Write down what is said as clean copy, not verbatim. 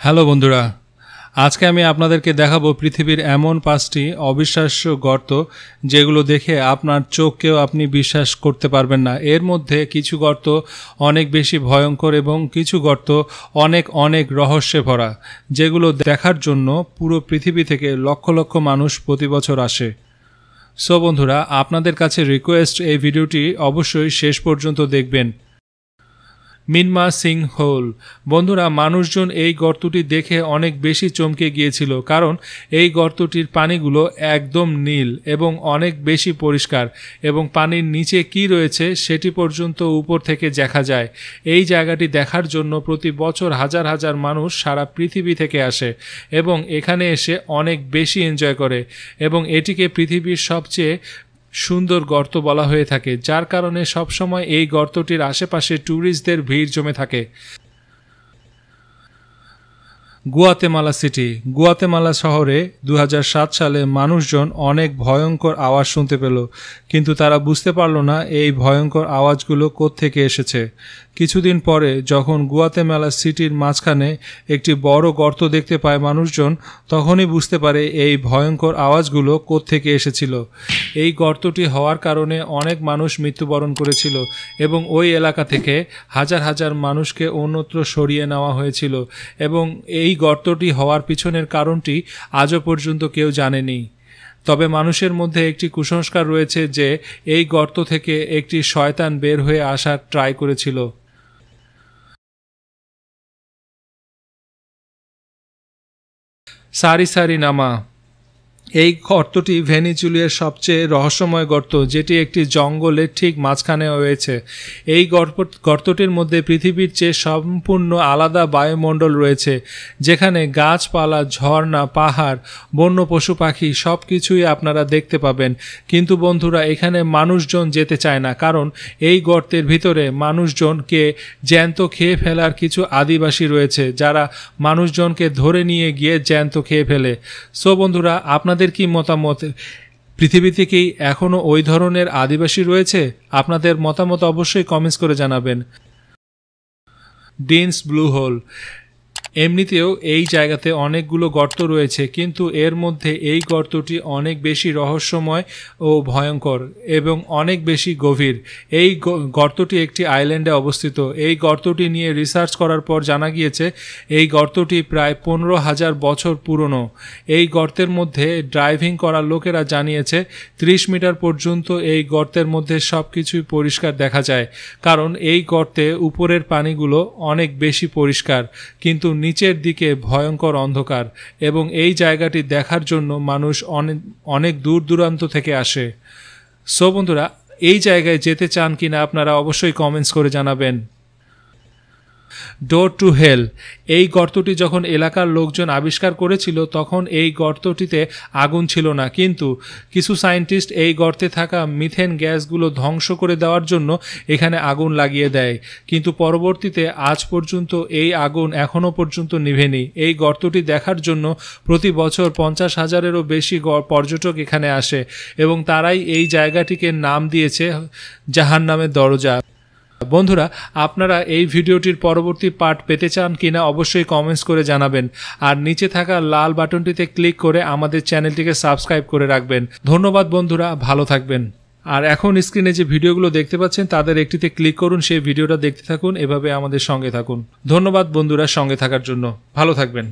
Hello বন্ধুরা, আজকে আমি আপনাদেরকে দেখাবো পৃথিবীর এমন 5টি অবিশ্বাস্য গর্ত যেগুলো দেখে আপনার চোখকেও আপনি বিশ্বাস করতে পারবেন না। এর মধ্যে কিছু গর্ত অনেক বেশি ভয়ঙ্কর এবং কিছু গর্ত অনেক অনেক রহস্যে ভরা, যেগুলো দেখার জন্য পুরো পৃথিবী থেকে লক্ষ লক্ষ মানুষ প্রতি বছর আসে। সো বন্ধুরা, আপনাদের কাছে রিকোয়েস্ট, এই ভিডিওটি অবশ্যই শেষ পর্যন্ত দেখবেন। মিনমা সিং হোল। বন্ধুরা, মানুষজন এই গর্তটি দেখে অনেক বেশি চমকে গিয়েছিল, কারণ এই গর্তটির পানিগুলো একদম নীল এবং অনেক বেশি পরিষ্কার, এবং পানির নিচে কি রয়েছে সেটি পর্যন্ত উপর থেকে দেখা যায়। এই জায়গাটি দেখার জন্য প্রতি বছর হাজার হাজার মানুষ সারা পৃথিবী থেকে আসে এবং এখানে এসে অনেক বেশি এনজয় করে, এবং এটিকে পৃথিবীর সবচেয়ে সুন্দর গর্ত বলা হয়ে থাকে, যার কারণে সবসময় এই গর্তটির আশেপাশে ট্যুরিস্টদের ভিড় জমে থাকে। Guatemala city. গুয়াতেমালা শহরে 2007 সালে মানুষজন অনেক ভয়ঙ্কর আওয়াজ শুনতে পেল, কিন্তু তারা বুঝতে পারল না এই ভয়ঙ্কর আওয়াজগুলো কোত্থেকে এসেছে। কিছুদিন পরে যখন গুয়াতেমালা সিটির মাঝখানে একটি বড় গর্ত দেখতে পায় মানুষজন, তখনই বুঝতে পারে এই ভয়ঙ্কর আওয়াজগুলো কোত্থেকে এসেছিল। এই গর্তটি হওয়ার কারণে অনেক মানুষ মৃত্যুবরণ করেছিল এবং ওই এলাকা থেকে হাজার হাজার মানুষকে অন্যত্র সরিয়ে নেওয়া হয়েছিল, এবং এই গর্তটি হওয়ার পিছনের কারণটি আজও পর্যন্ত কেউ জানেনি। তবে মানুষের মধ্যে একটি কুসংস্কার রয়েছে যে এই গর্ত থেকে একটি শয়তান বের হয়ে আসার ট্রাই করেছিল। সারিসারিনামা। এই গর্তটি ভেনিজুয়েলার সবচেয়ে রহস্যময় গর্ত, যেটি একটি জঙ্গলের ঠিক মাঝখানে রয়েছে। এই গর্তটির মধ্যে পৃথিবীর চেয়ে সম্পূর্ণ আলাদা বায়ুমণ্ডল রয়েছে, যেখানে গাছপালা, ঝর্ণা, পাহাড়, বন্য পশু পাখি সব কিছুই আপনারা দেখতে পাবেন। কিন্তু বন্ধুরা, এখানে মানুষজন যেতে চায় না, কারণ এই গর্তের ভিতরে মানুষজনকে জ্যান্ত খেয়ে ফেলার কিছু আদিবাসী রয়েছে, যারা মানুষজনকে ধরে নিয়ে গিয়ে জ্যান্ত খেয়ে ফেলে। সো বন্ধুরা, আপনাদের কি মতামত? পৃথিবীতে কি এখনো ওই ধরনের আদিবাসী রয়েছে? আপনাদের মতামত অবশ্যই কমেন্টস করে জানাবেন। Dean's Blue Hole. এমনিতেও এই জায়গাতে অনেকগুলো গর্ত রয়েছে, কিন্তু এর মধ্যে এই গর্তটি অনেক বেশি রহস্যময় ও ভয়ঙ্কর এবং অনেক বেশি গভীর। এই গর্তটি একটি আইল্যান্ডে অবস্থিত। এই গর্তটি নিয়ে রিসার্চ করার পর জানা গিয়েছে এই গর্তটি প্রায় 15,000 বছর পুরনো। এই গর্তের মধ্যে ড্রাইভিং করা লোকেরা জানিয়েছে 30 মিটার পর্যন্ত এই গর্তের মধ্যে সব কিছুই পরিষ্কার দেখা যায়, কারণ এই গর্তে উপরের পানিগুলো অনেক বেশি পরিষ্কার, কিন্তু নিচের দিকে ভয়ঙ্কর অন্ধকার, এবং এই জায়গাটি দেখার জন্য মানুষ অনেক দূর দূরান্ত থেকে আসে। সো বন্ধুরা, এই জায়গায় যেতে চান কিনা আপনারা অবশ্যই কমেন্টস করে জানাবেন। Door to Hell. এই গর্তটি যখন এলাকার লোকজন আবিষ্কার করেছিল, তখন এই গর্তটিতে আগুন ছিল না, কিন্তু কিছু সায়েন্টিস্ট এই গর্তে থাকা মিথেন গ্যাসগুলো ধ্বংস করে দেওয়ার জন্য এখানে আগুন লাগিয়ে দেয়, কিন্তু পরবর্তীতে আজ পর্যন্ত এই আগুন এখনও পর্যন্ত নিভেনি। এই গর্তটি দেখার জন্য প্রতি বছর 50,000-এরও বেশি পর্যটক এখানে আসে, এবং তারাই এই জায়গাটিকে নাম দিয়েছে জাহান্নামের দরজা। বন্ধুরা, আপনারা এই ভিডিওটির পরবর্তী পার্ট পেতে চান কিনা অবশ্যই কমেন্টস করে জানাবেন, আর নিচে থাকা লাল বাটনটিতে ক্লিক করে আমাদের চ্যানেলটিকে সাবস্ক্রাইব করে রাখবেন। ধন্যবাদ বন্ধুরা, ভালো থাকবেন। আর এখন স্ক্রিনে যে ভিডিওগুলো দেখতে পাচ্ছেন তাদের একটিতে ক্লিক করুন, সেই ভিডিওটা দেখতে থাকুন, এভাবে আমাদের সঙ্গে থাকুন। ধন্যবাদ বন্ধুরা সঙ্গে থাকার জন্য, ভালো থাকবেন।